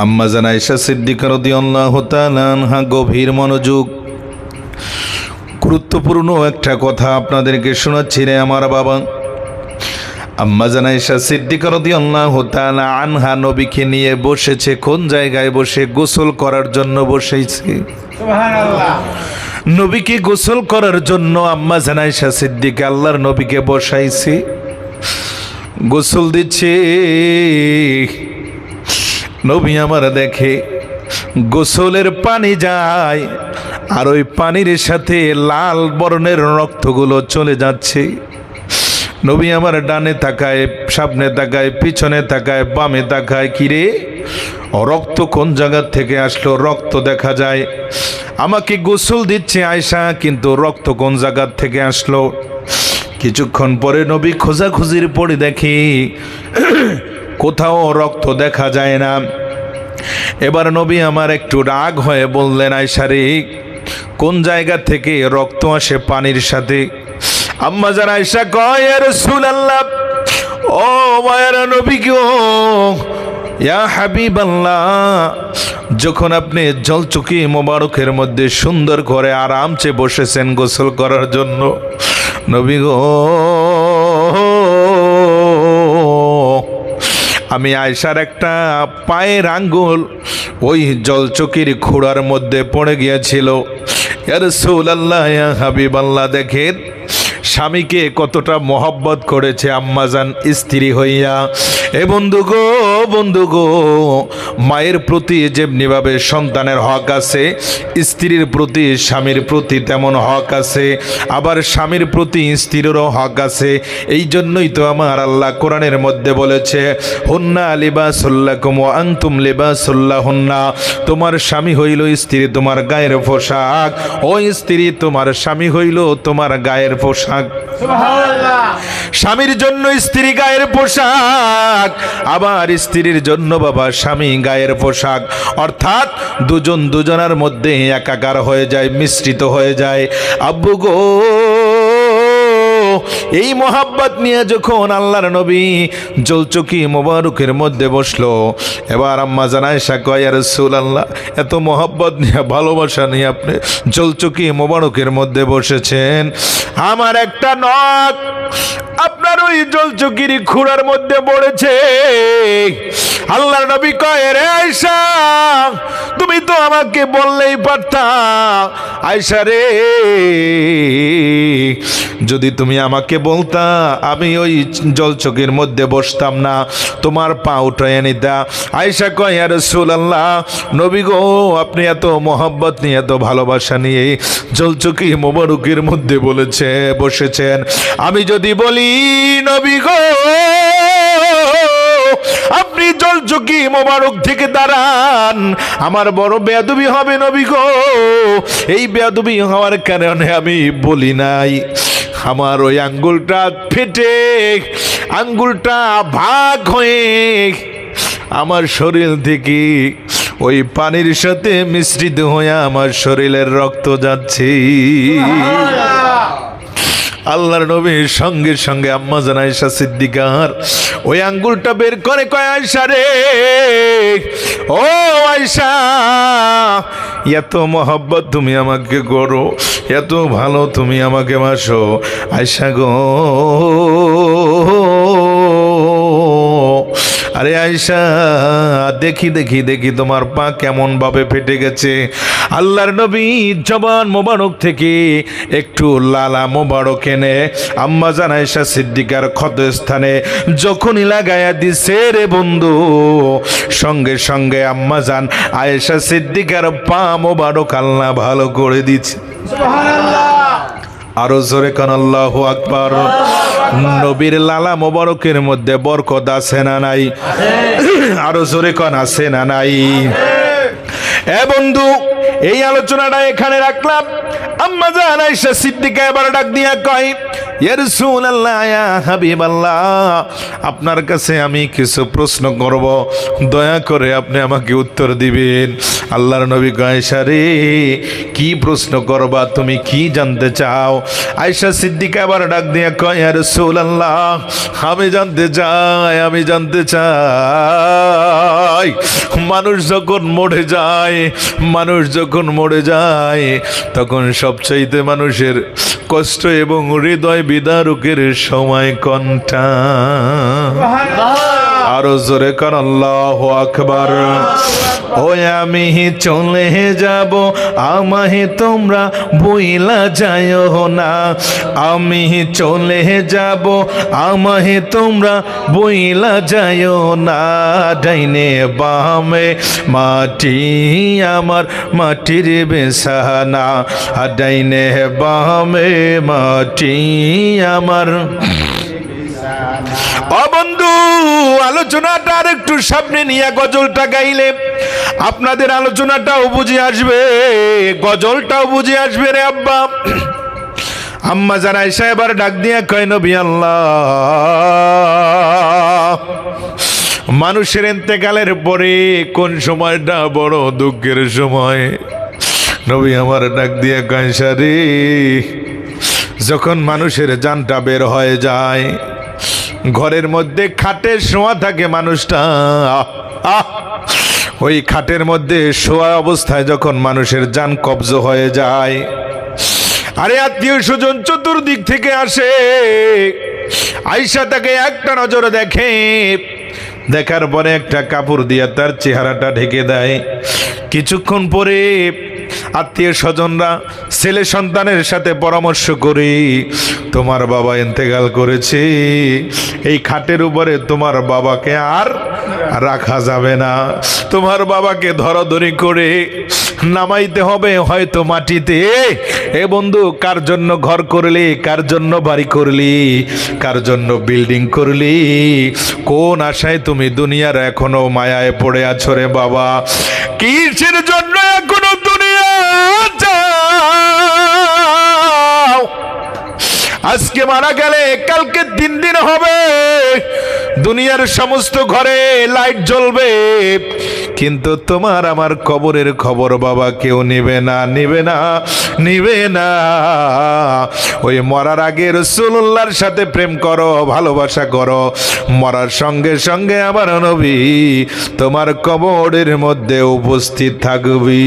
আম্মা জান আয়েশা সিদ্দিকা রাদিয়াল্লাহু তাআলা আনহা গভীর মনোযোগ। গুরুত্বপূর্ণ একটা কথা আপনাদেরকে শোনাচ্ছি রে আমার বাবা। আম্মা জান আয়েশা সিদ্দিকা রাদিয়াল্লাহু তাআলা আনহা নবীকে নিয়ে বসেছে। কোন জায়গায় বসে? গোসল করার জন্য বসেছে। সুবহানাল্লাহ। নবীকে গোসল করার জন্য আম্মা জান আয়েশা সিদ্দিকা আল্লাহর নবীকে বসাইছে। গোসল দিচ্ছে। নবী আমার দেখে গোসলের পানি যায় আর ওই পানির সাথে লাল বর্ণের রক্তগুলো চলে যাচ্ছে। নবী আমার ডানে তাকায়, সামনে তাকায়, পিছনে তাকায়, বামে তাকায়, কিরে রক্ত কোন জায়গা থেকে আসলো? রক্ত দেখা যায়। আমাকে গোসল দিচ্ছে আয়েশা, কিন্তু রক্ত কোন জায়গা থেকে আসলো? কিছুক্ষণ পরে নবী খোঁজাখুঁজির পরে দেখি কোথাও রক্ত দেখা যায় না। এবার নবী আমার একটু রাগ হয়ে বললেন, আয়েশা রে, কোন জায়গা থেকে রক্ত আসে পানির সাথে? আম্মা জান আয়েশা কয়, ইয়া রাসূলুল্লাহ, ও মায়ের নবী গো, ইয়া হাবিবাল্লাহ, যখন আপনি জলচকি মোবারকের মধ্যে সুন্দর করে আরামসে বসেছেন গোসল করার জন্য, নবী গো, আমি আয়েশার একটা পায়ের আঙ্গুল ওই জলচকির খুঁড়ার মধ্যে পড়ে গিয়েছিল। ইয়া রাসূলুল্লাহ, ইয়া হাবিবাল্লাহ, দেখেন স্বামীকে কতটা মহব্বত করেছে আম্মাজান স্ত্রী হইয়া। এ বন্ধু গো, মায়ের প্রতি যেমনিভাবে সন্তানের হক আছে, স্ত্রীর প্রতি স্বামীর প্রতি তেমন হক আছে, আবার স্বামীর প্রতি স্ত্রীরও হক আছে। এই জন্যই তো আমার আল্লাহ কোরআনের মধ্যে বলেছে, হুন্না লিবাসুল লাকুম ওয়া আনতুম লিবাসুল লাহুন্না। তোমার স্বামী হইল স্ত্রী তোমার গায়ের পোশাক, ও স্ত্রী তোমার স্বামী হইল তোমার গায়ের পোশাক। স্বামীর জন্য স্ত্রী গায়ের পোশাক, আবার স্ত্রীর জন্য বাবা স্বামী গায়ের পোশাক। অর্থাৎ দুজন দুজনের মধ্যে একাকার হয়ে যায়, মিশ্রিত হয়ে যায়। আব্বু গো, এই মোহাব্বত নিয়ে যখন আল্লাহর নবী জলচকি মোবারকের মধ্যে বসলো, এবার আম্মা জান আয়েশা কয়, ইয়া রাসূলুল্লাহ, এত মোহাব্বত নিয়ে ভালোবাসা নিয়ে আপনি জলচকি মোবারকের মধ্যে বসেছেন, আমার একটা নখ আপনার ওই জলচকির খুঁড়ার মধ্যে পড়েছে। আল্লাহর নবী কয়, রে আয়েশা, তুমি তো আমাকে বললেই পারতা। আয়েশা রে, যদি তুমি আমাকে বলতা আমি ওই জলচকির মধ্যে বসতাম না, তোমার পা উঠাইয়া নিতা। আয়েশা কয়, ইয়া রাসূলুল্লাহ, নবী গো, আপনি এত মোহাব্বত নিয়ে, এত ভালোবাসা নিয়ে জলচকি মোবারকের মধ্যে বসেছেন, আমি যদি বলি নবী গো আপনি জলচকি মোবারক থেকে দাঁড়ান, আমার বড় বেয়াদবি হবে নবী গো। এই বেয়াদবি হওয়ার কারণে আমি বলি নাই। আমার ওই আঙ্গুলটা ফেটে, আঙ্গুলটা ভাগ হয়ে আমার শরীর থেকে ওই পানির সাথে মিশ্রিত হয়ে আমার শরীরের রক্ত যাচ্ছে। আল্লাহর নবীর সঙ্গে সঙ্গে আম্মা জান আয়েশা সিদ্দিকার ওই আঙ্গুলটা বের করে কয়, আয়েশা রে, ও আয়েশা, এত মহব্বত তুমি আমাকে করো, এত ভালো তুমি আমাকে বাসো আয়েশা গো। আরে আয়েশা, দেখি দেখি দেখি তোমার পা কেমন ভাবে ফেটে গেছে। আল্লাহর নবী জবান মোবারক থেকে একটু লালা মোবারক এনে আম্মা জান আয়েশা সিদ্দিকার ক্ষতস্থানে যখনই লাগায়া দিছে রে বন্ধু, সঙ্গে সঙ্গে আম্মা জান আয়েশা সিদ্দিকার পা মোবারক আল্লাহ ভালো করে দিচ্ছে। সুবহানাল্লাহ। আরো জোরে কান আল্লাহু আকবার। নবীর লালা মোবারকের মধ্যে বরকত আছে না নাই? আরো জোরে কান আছে না নাই? এ বন্ধু, এই আলোচনাটা এখানে রাখলাম। আম্মা জান আয়েশা সিদ্দিকা এবার ডাক দিয়া কয়, ইয়া রাসূলুল্লাহ, ইয়া হাবিবাল্লাহ, আপনার কাছে আমি কিছু প্রশ্ন করব, দয়া করে আপনি আমাকে উত্তর দিবেন। আল্লাহর নবী আয়েশা রে, কি প্রশ্ন করবা, তুমি কি জানতে চাও? আয়েশা সিদ্দিকা আবার ডাক দিয়ে কয়, ইয়া রাসূলুল্লাহ, আমি জানতে চাই মানুষ যখন মরে যায় তখন সবচাইতে মানুষের কষ্ট এবং হৃদয় বিদারকের সময় কোনটা? আরো জোরে কান আল্লাহু আকবার। ওই আমি চলে যাব, আমাহে তোমরা বইলা যায়ও না। আমি চলে যাব, আমাহে তোমরা বইলা যায়ও না। ডাইনে বামে মাটি আমার মাটির বেসানা, ডাইনে বামে মাটি আমার। ও বন্ধু, আলোচনাটা আর একটু সামনে নিয়ে গজলটা গাইলে আপনাদের আলোচনাটাও বুঝে আসবে, গজলটাও বুঝে আসবে রে আব্বা। আম্মা জান আয়েশা এবার ডাক দিয়া কয়, নবী আল্লাহ, মানুষের ইন্তেকালের পরে কোন সময়টা বড় দুঃখের সময়? নবী আমার ডাক দিয়া কয়, আয়েশা রে, যখন মানুষের জানটা বের হয়ে যায়, ঘরের মধ্যে খাটে শোয়া থাকে মানুষটা, ওই খাটের মধ্যে শোয়া অবস্থায় যখন মানুষের জান কবজ হয়ে যায়, আরে আত্মীয় স্বজন চতুর্দিক থেকে আসে, আয়েশা তাকে একটা নজরে দেখে, দেখার পরে একটা কাপড় দিয়ে তার চেহারাটা ঢেকে দেয়। কিছুক্ষণ পরে আত্মীয় স্বজনরা ছেলে সন্তানের সাথে পরামর্শ করে, তোমার বাবা ইন্তেকাল করেছে, এই খাটের উপরে তোমার বাবাকে আর রাখা যাবে না, তোমার বাবাকে ধরাধরি করে নামাইতে হবে হয়তো মাটিতে। এ বন্ধু, কার জন্য ঘর করলি, কার জন্য বাড়ি করলি, কার জন্য বিল্ডিং করলি, কোন আশায় তুমি দুনিয়ার এখনো মায়ায় পড়ে আছো রে বাবা? কিসের জন্য এখনো দুনিয়া যাও? আজকে মারা গেলে কালকে 3 দিন হবে, দুনিয়ার সমস্ত ঘরে লাইট জ্বলবে, কিন্তু তোমার আমার কবরের খবর বাবা কেউ নিবে না। ওই মরার আগে রাসূলুল্লাহর সাথে প্রেম করো, ভালোবাসা করো, মরার সঙ্গে সঙ্গে আমার নবী তোমার কবরের মধ্যে উপস্থিত থাকবি।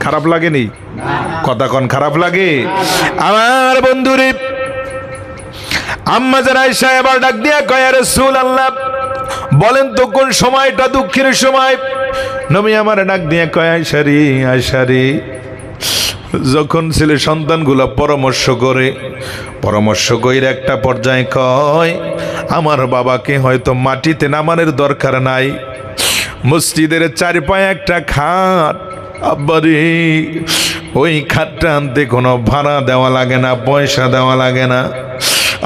খারাপ লাগেনি? কথা কোন খারাপ লাগে? আমার বন্ধুরে, আম্মা জান আয়েশা এবার ডাক দিয়া কয়, রাসূলুল্লাহ, বলেন তো কোন সময়টা দুঃখের সময়? নবী আমার ডাক দিয়া কয়, আয়েশা রে, যখন ছেলে সন্তানগুলো পরামর্শ কইরা একটা পর্যায়ে কয়, আমার বাবাকে হয়তো মাটিতে নামানোর দরকার নাই, মসজিদের চারপায়ে একটা খাট, আব্বারে ওই খাটটা আনতে কোনো ভাড়া দেওয়া লাগে না, পয়সা দেওয়া লাগে না।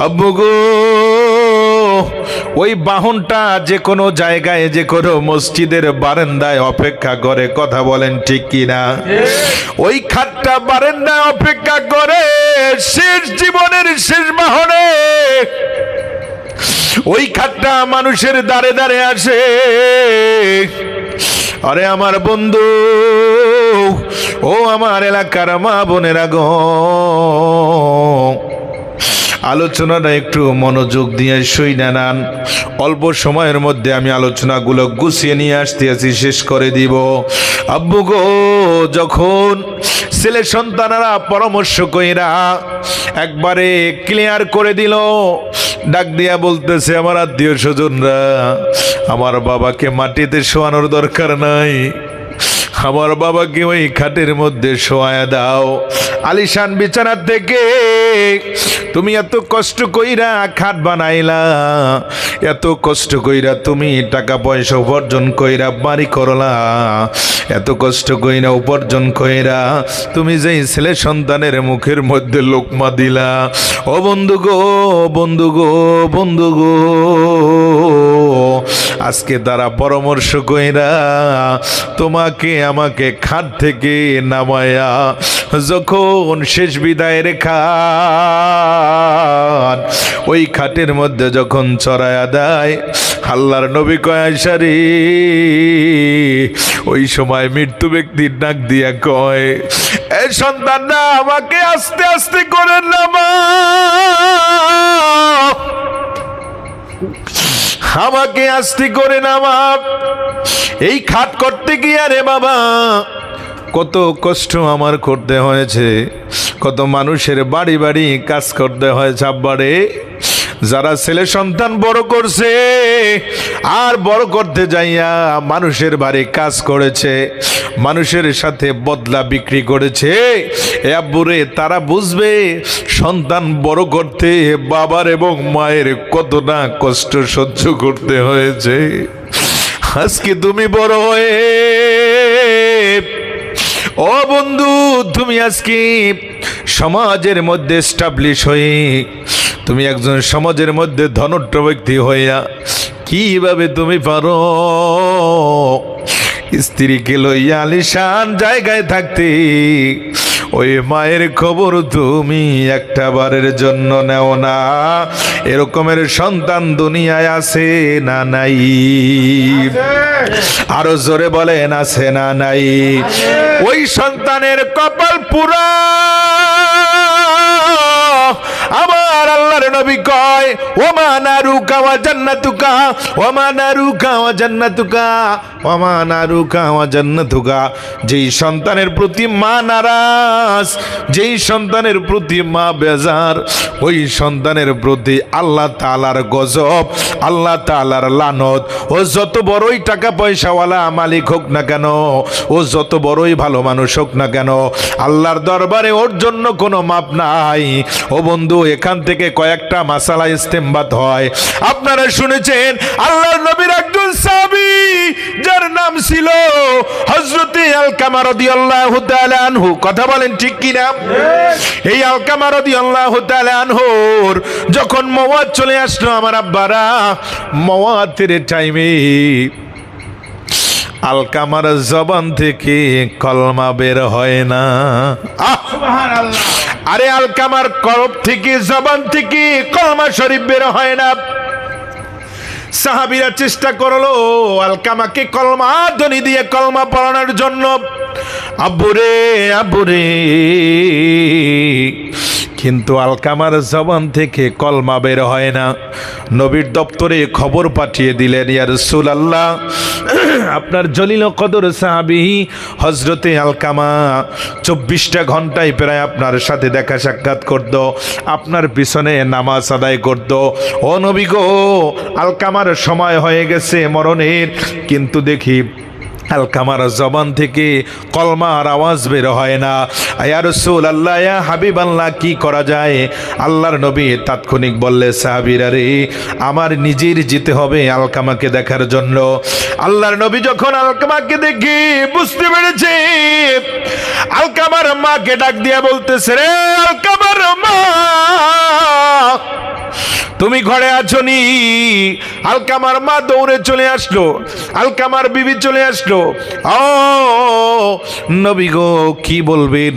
আব্বু গো, ওই বাহনটা যে কোনো জায়গায়, যে কোনো মসজিদের বারান্দায় অপেক্ষা করে, কথা বলেন ঠিক কিনা? ওই খাটটা বারান্দায় অপেক্ষা করে, শেষ জীবনের শেষ বাহনে ওই খাটটা মানুষের দ্বারে দ্বারে আসে। আরে আমার বন্ধু, ও আমার এলাকার মা বোনেরা গো, আলোচনাটা একটু মনোযোগ দিয়ে শুইনা নেন। অল্প সময়ের মধ্যে আমি আলোচনাগুলো গুছিয়ে নিয়ে আসতেছি, শেষ করে দিব। আব্বু গো, যখন ছেলে সন্তানেরা পরামর্শ কইরা একবারে ক্লিয়ার করে দিল, ডাক দিয়া বলতেছে, আমার আত্মীয় স্বজনরা, আমার বাবাকে মাটিতে শোয়ানোর দরকার নাই, আমার বাবাকে ওই খাটের মধ্যে শোয়া দাও। আলিশান বিছানা থেকে তুমি এত কষ্ট কইরা খাট বানাইলা, এত কষ্ট কইরা তুমি টাকা পয়সা উপার্জন কইরা বাড়ি করলা, এত কষ্ট কইরা উপার্জন কইরা তুমি যেই ছেলে সন্তানের মুখের মধ্যে লোকমা দিলা, ও বন্ধু গো, বন্ধু গো, আজকে তারা পরামর্শ কইরা তোমাকে আমাকে খাট থেকে নামায়া যখন শেষ বিদায়ের খাট, ওই খাটের মধ্যে যখন চড়ায়া দেয়, আল্লাহর নবী কয় আয়েশা রে, ওই সময় মৃত্যু ব্যক্তির ডাক দিয়া কয়, এই সন্তানরা আমাকে আস্তে আস্তে করে নামা, আমাকে আস্তে করে নামা। এই খাট করতে গিয়ে রে বাবা কত কষ্ট আমার করতে হয়েছে, কত মানুষের বাড়ি বাড়ি কাজ করতে হয়েছে। আব্বারে, যারা ছেলে সন্তান বড় করছে আর বড় করতে যাইয়া মানুষের বাড়ি কাজ করেছে, মানুষের সাথে বদলা বিক্রি করেছে, এ আব্বুরে তারা বুঝবে সন্তান বড় করতে বাবার এবং মায়ের কতটা কষ্ট সহ্য করতে হয়েছে। আজকে তুমি বড় হয়ে, ও বন্ধু, তুমি আজকে সমাজের মধ্যে এস্টাবলিশ হয়ে, তুমি একজন সমাজের মধ্যে ধনট্য ব্যক্তি হইয়া কিভাবে তুমি পারো স্ত্রীকে লইয়া আলিশান জায়গায় থাকতে ওই মায়ের খবর তুমি একটা বারের জন্য নেও না? এরকমের সন্তান দুনিয়ায় আছে না নাই? আরো জোরে বলেন, আছে না নাই? ওই সন্তানের কপাল পুরা। আমার আল্লাহর নবী কয়, ওমা নারুকা ওয়া জান্নাতুকা, ওমা নারুকা ওয়া জান্নাতুকা, ওমা নারুকা ওয়া জান্নাতুকা। যেই সন্তানের প্রতি মা নারাজ, যেই সন্তানের প্রতি মা বেজার, ওই সন্তানের প্রতি আল্লাহ তাআলার গজব, আল্লাহ তাআলার লানত। ও যত বড়ই টাকা পয়সাওয়ালা মালিক হোক না কেন, ও যত বড়ই ভালো মানুষ হোক না কেন, আল্লাহর দরবারে ওর জন্য কোনো মাপ নাই। ও বন্ধু, এখান থেকে কয়েকটা মাসালা ইস্তেমবাত হয়। আপনারা শুনেছেন আল্লাহর নবীর একজন সাহাবী যার নাম ছিল হযরতে আলকামা রাদিয়াল্লাহু তাআলা আনহু। কথা বলেন ঠিক কি না? এই আলকামা রাদিয়াল্লাহু তাআলা আনহুর যখন মওয়াত চলে আসলো, আমার আব্বারা, মওয়াতের টাইমে আলকামার জবান থেকে কলমা বের হয় না। সুবহানাল্লাহ! আরে আলকামার কলব থেকে, জবান থেকে কলমা শরীফ বের হয় না। সাহাবীরা চেষ্টা করলো আলকামাকে কলমা ধ্বনি দিয়ে কলমা পড়ানোর জন্য। আব্বুরে, আব্বুরে, কিন্তু আলকামার জবান থেকে কলমা বের হয় না। নবীর দপ্তরে খবর পাঠিয়ে দিলেন, ইয়া রাসূলুল্লাহ, আপনার জলিল কদর সাহাবী হযরতে আলকামা 24টা ঘন্টায় প্রায় আপনার সাথে দেখা সাক্ষাৎ করত, আপনার পিছনে নামাজ আদায় করত। ও নবী গো, আলকামার সময় হয়ে গেছে মরণের, কিন্তু দেখি আলকামার জবান থেকে কলমার আওয়াজ বের হয় না। ইয়া রাসূলুল্লাহ, ইয়া হাবিবাল্লাহ, কি করা যায়? আল্লাহর নবী তাৎক্ষণিক বললে, সাহাবীরা রে, আমার নিজের যেতে হবে আলকামাকে দেখার জন্য। আল্লাহর নবী যখন আলকামাকে দেখে বুঝতে পেরেছে, আলকামার মাকে ডাক দিয়া বলতেছে, রে আলকামার মা, তুমি ঘরে আছো নি? আলকামার মা দৌড়ে চলে আসলো, আলকামার বিবি চলে আসলো। ও নবী গো, কি বলবেন?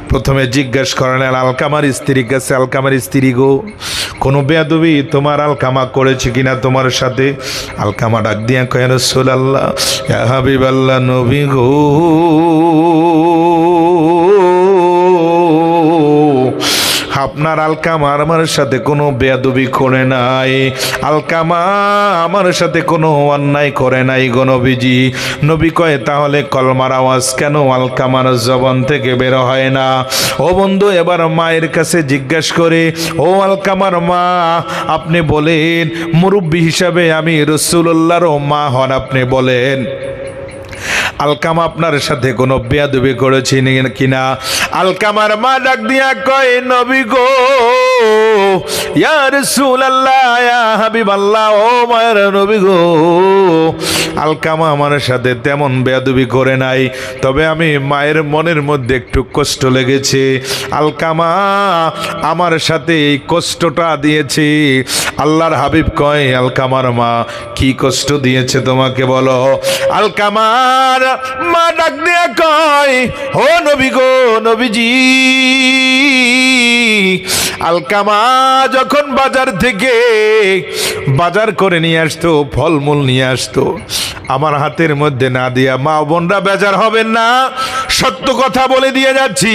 প্রথমে জিজ্ঞেস করলেন আলকামার স্ত্রীর কাছে, আলকামার স্ত্রী গো, কোনো বেয়াদবি তোমার আলকামা করেছে কিনা তোমার সাথে? আলকামা ডাক দিয়া কয়, ইয়া রাসূলুল্লাহ, ইয়া হাবিবাল্লাহ, নবী গো, আপনার আলকামা আমার সাথে কোনো বেয়াদবি করে নাই, আলকামা আমার সাথে কোনো অন্যায় করে নাই গো নবীজি। নবী কয়, তাহলে কলমার আওয়াজ কেন আলকামার জবান থেকে বের হয় না? ও বন্ধু, এবার মায়ের কাছে জিজ্ঞাসা করে, ও আলকামার মা, আপনি বলেন, মুরব্বী হিসাবে আমি রাসূলুল্লাহর মা হন, আপনি বলেন, আলকামা আপনার সাথে কোনো বেয়াদবি করেছি কিনা? আলকামার মা ডাক দিয়া কয়, নবী গো, ইয়া রাসূলুল্লাহ, ইয়া হাবিবাল্লাহ, ও মায়ের নবী গো, আলকামা আমার সাথে তেমন বেয়াদবি করে নাই, তবে আমি মায়ের মনের মধ্যে একটু কষ্ট লেগেছে। আলকামা আমার সাথে এই কষ্টটা দিয়েছে। আল্লাহর হাবিব কয়, আলকামার মা কি কষ্ট দিয়েছে তোমাকে বলো? আলকামার মা ডাক দিয়া কয়, ও নবী গো, নবীজি, আলকামা যখন বাজার থেকে বাজার করে নিয়ে আসতো, ফলমূল নিয়ে আসতো, আমার হাতের মধ্যে না দিয়া মা বোনরা বেজার হবেন না, সত্য কথা বলে দিয়ে যাচ্ছি।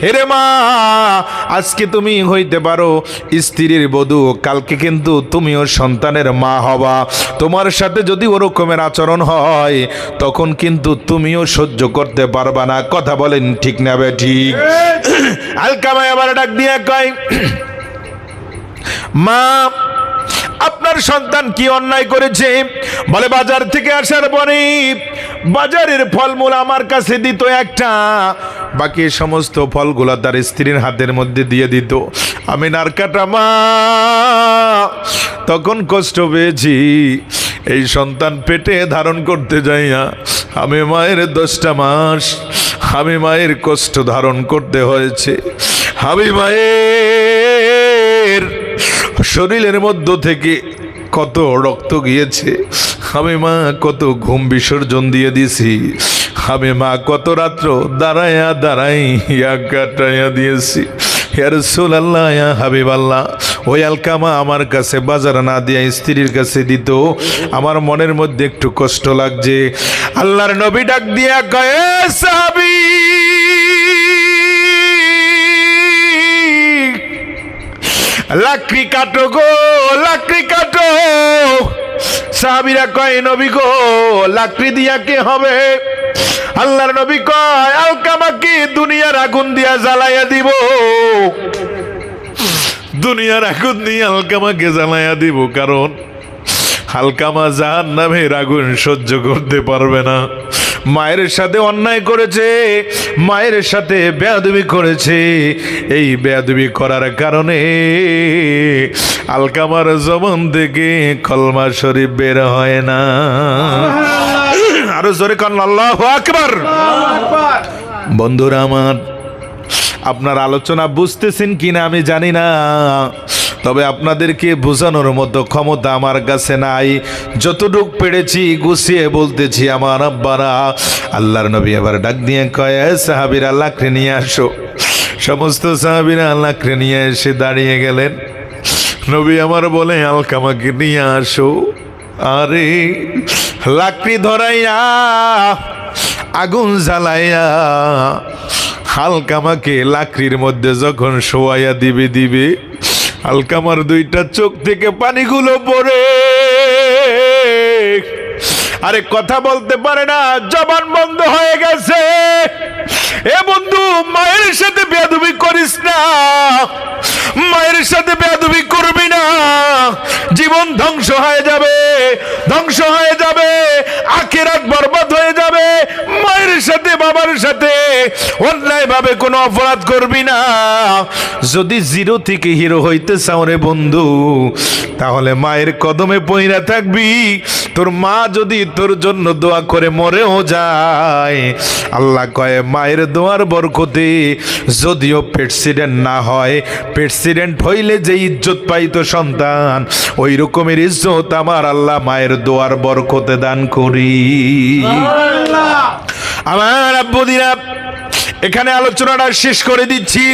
এরে মা, আজকে তুমি হইতে পারো স্ত্রীর বধূ, কালকে কিন্তু তুমিও সন্তানের মা হবা। তোমার সাথে যদি ওরকমের আচরণ হয়, তখন কিন্তু তুমিও সহ্য করতে পারবা না। কথা বলেন ঠিক না বে ঠিক? আলকামা আবার ডাক দিয়া কয়, মা, আপনার সন্তান কি অন্যায় করেছে? বলে বাজার থেকে আসার পরে বাজারের ফলমূল আমার কাছে দিত একটা, বাকি সমস্ত ফলগুলা তার স্ত্রীর হাতের মধ্যে দিয়ে দিত। আমি নারকাটা মা, তখন কষ্ট পেয়েছি। এই সন্তান পেটে ধারণ করতে যাইয়া আমি মায়ের 10টা মাস আমি মায়ের কষ্ট ধারণ করতে হয়েছে। আমি মায়ের শরীরের মধ্য থেকে কত রক্ত গিয়েছে, আমি মা কত ঘুম বিসর্জন দিয়ে দিছি, আমি মা কত রাত্র দাঁড়াইয়া দাঁড়াইয়া কাটাইয়া দিয়েছি। ইয়া রাসূলুল্লাহ, ইয়া হাবিবাল্লাহ, ওই আলকামা আমার কাছে বাজার না দিয়া স্ত্রীর কাছে দিত, আমার মনের মধ্যে একটু কষ্ট লাগছে। আল্লাহর নবী ডাক দিয়া কয়, সাহাবী, লাকড়ি কাটো গো, লাকড়ি কাটো। সাহাবীরা কয়, নবী গো, লাকড়ি দিয়া কে হবে? আল্লাহর নবী কয়, আলকামাকে দুনিয়ার আগুন দিয়া জ্বালাইয়া দিব, দুনিয়ার আগুন দিয়ে আলকামাকে জ্বালাইয়া দিব, কারণ আলকামা জাহান্নামের আগুন সহ্য করতে পারবে না। মায়ের সাথে অন্যায় করেছে, মায়ের সাথে বেয়াদবি করেছে, এই বেয়াদবি করার কারণে আলকামার জবান থেকে কলমা শরীফ বের হয় না। আরো জোরে কান আল্লাহু আকবার। বন্ধুরা আমার, আপনার আলোচনা বুঝতেছেন কিনা আমি জানি না, তবে আপনাদেরকে বোঝানোর মতো ক্ষমতা আমার কাছে নাই। যতটুক পেরেছি গুছিয়ে বলতেছি আমার আব্বারা। আল্লাহর নবী আবার ডাক দিয়ে কয়, সাহাবীরা লাকড়ি নিয়ে আসো। সমস্ত সাহাবীরা লাকড়ি নিয়ে এসে দাঁড়িয়ে গেলেন। নবী আমার বলে, আলকামাকে নিয়ে আসো। আরে লাকড়ি ধরাইয়া আগুন জ্বালাইয়া আলকামাকে লাকড়ির মধ্যে যখন শোয়াইয়া দিবে আলকামার 2টা চোখ থেকে পানিগুলো পড়ে, আরে কথা বলতে পারে না, জবান বন্ধ হয়ে গেছে। এ বন্ধু, মায়ের সাথে বেয়াদবি করিস না, মায়ের সাথে বেয়াদবি করবি না, জীবন ধ্বংস হয়ে যাবে, ধ্বংস হয়ে যাবে, আখিরাত বরবাদ হয়ে যাবে। মায়ের সাথে বাবার সাথে অন্যায় ভাবে কোনো অপরাধ করবি না। যদি 0 থেকে হিরো হইতে চাও রে বন্ধু, তাহলে মায়ের কদমে পইরা থাকবি। তোর মা যদি তোর জন্য দোয়া করে মরেও যায়, আল্লাহ কয় মায়ের দোয়ার বরকতে যদিও প্রেসিডেন্ট না হয়, প্রেসিডেন্ট হইলে যে ইজ্জত পাইতো সন্তান, ওই রকমের ইজ্জত আমার আল্লাহ মায়ের দোয়ার বরকতে দান করি। আমার আব্বুদিরা, এখানে আলোচনাটা শেষ করে দিচ্ছি।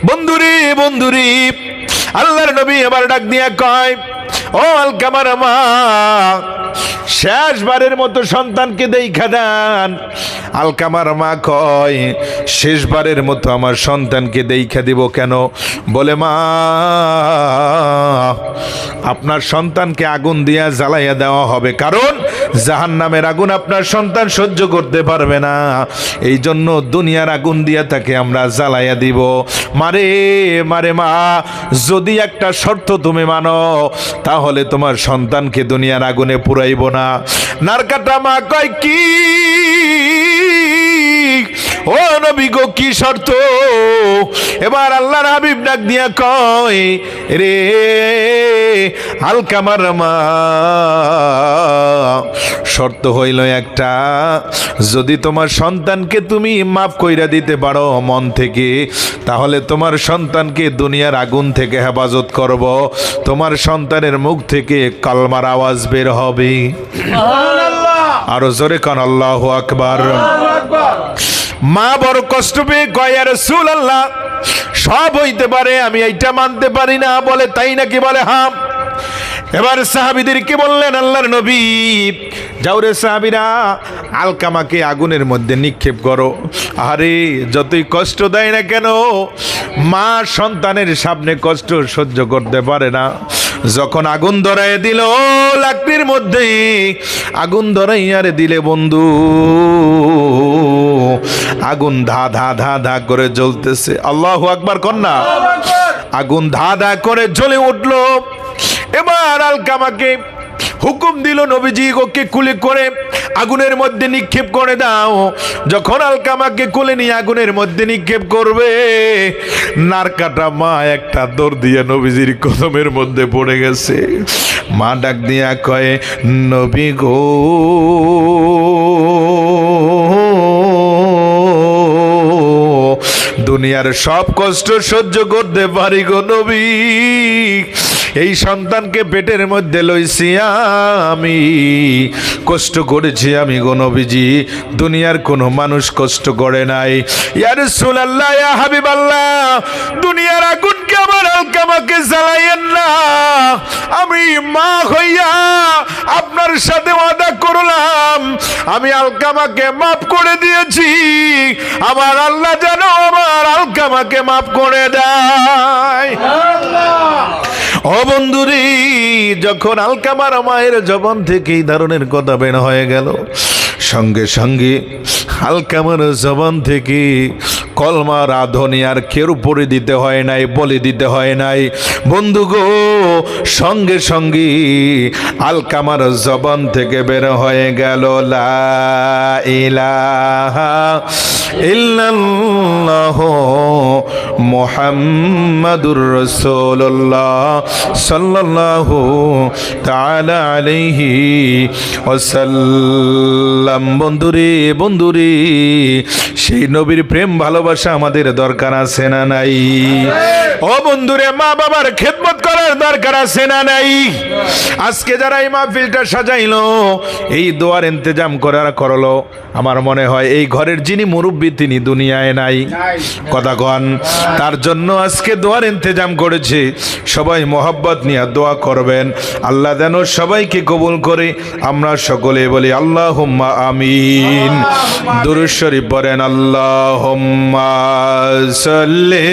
বন্ধুরে বন্ধুরে, আল্লাহর নবী এবার ডাক দিয়া কয়, ও আলকামার মা, শেষবারের মতো সন্তানকে দেখা দেন। আলকামার মা কয়, শেষবারের মতো আমার সন্তানকে দেখা দিব কেন? বলে, মা, আপনার সন্তানকে আগুন দিয়া জ্বালাইয়া দেওয়া হবে, কারণ জাহান্নামের আগুন আপনার সন্তান সহ্য করতে পারবে না, এই জন্য দুনিয়ার আগুন দিয়া তাকে আমরা জ্বালাইয়া দিব। মারে মারে মা, যদি একটা শর্ত তুমি মানো, তাহলে তোমার সন্তানকে দুনিয়ার আগুনে পুরাইব না। নারকাটা মা কয়, কি? ও নবী গো, কি শর্ত? এবার আল্লাহর হাবিব ডাক দিয়া কয়, রে আলকামার মা, শর্ত হইল একটা, যদি তোমার সন্তানকে তুমি মাফ কইরা দিতে পারো মন থেকে, তাহলে তোমার সন্তানকে দুনিয়ার আগুন থেকে হেফাজত করব, তোমার সন্তানের মুখ থেকে কালমার আওয়াজ বের হবে। আরো জোরে কান আল্লাহু আকবার। মা বড় কষ্ট পেয়ে কয়, ইয়া রাসূলুল্লাহ, সব হইতে পারে, আমি এইটা মানতে পারি না। বলে তাই নাকি? বলে হ্যাঁ। এবার সাহাবীদেরকে বললেন, আল্লাহর নবী, যাও রে সাহাবীরা, আলকামাকে আগুনের মধ্যে নিক্ষেপ করো। আরে যতই কষ্ট দেয় না কেন, মা সন্তানের সামনে কষ্ট সহ্য করতে পারে না। যখন আগুন ধরাইয়া দিল, লাকড়ির মধ্যে আগুন ধরাইয়া দিলে বন্ধু, আগুন ধা ধা ধা ধা করে জ্বলতেছে। আল্লাহু আকবার কন্যা। আগুন ধা ধা করে জ্বলে উঠলো। এবার আলকামাকে হুকুম দিল, নবীজি ওকে কুলে করে আগুনের মধ্যে নিক্ষেপ করে দাও। যখন আলকামাকে কুলে নিয়ে আগুনের মধ্যে নিক্ষেপ করবে, নারকাটা মা একটা দৌড় দিয়ে নবীজির কদমের মধ্যে পড়ে গেছে। মা ডাক দিয়া কয়, নবী গো, দুনিয়ার সব কষ্ট সহ্য করতে পারি গো নবী, এই সন্তানকে পেটের মধ্যে লইছি, আমি কষ্ট করেছি আমি গো নবীজি, দুনিয়ার কোনো মানুষ কষ্ট করে নাই। ইয়া রাসূলুল্লাহ, ইয়া হাবিবাল্লাহ, দুনিয়ার আগুনকে আমার আলকামাকে জ্বালাইয়েন না। আমি মা হইয়া আপনার সাথে ওয়াদা করলাম, আমি আলকামাকে মাফ করে দিয়েছি, আমার আল্লাহ যেন আমার আলকামাকে মাফ করে দেয়। ও বন্ধুরি, যখন আলকামার মায়ের জবান থেকে এই ধরনের কথা বের হয়ে গেল, সঙ্গে সঙ্গে আলকামার জবান থেকে কলমা রাধনি আর কেউ পড়ে দিতে হয় নাই, বলে দিতে হয় নাই বন্ধু গো, সঙ্গে সঙ্গে আলকামার জবান থেকে বের হয়ে গেল, লা ইলাহা ইল্লাল্লাহ মুহাম্মাদুর রাসূলুল্লাহ সাল্লাল্লাহু তাআলা আলাইহি ওয়াসাল্লাম। বন্ধুরে বন্ধুরে, সেই নবীর প্রেম ভালোবাসা আমাদের দরকার আছে না নাই? ও বন্ধুরে, মা বাবার খেদমত করার দরকার আছে না নাই? আজকে যারা এই মাহফিলটা সাজাইলো, এই দোয়ার ইন্তজাম করলো, আমার মনে হয় এই ঘরের যিনি মুরব্বী তিনি দুনিয়ায় নাই। কথা কন, তার জন্য আজকে দোয়ার ইন্তজাম করেছে। সবাই মোহাব্বত নিয়ে দোয়া করবেন, আল্লাহ যেন সবাইকে কবুল করে। আমরা সকলে বলি আল্লাহুম্মা আমিন। দুরূদ শরীফ পড়েন, আল্লাহুম্মা সাল্লি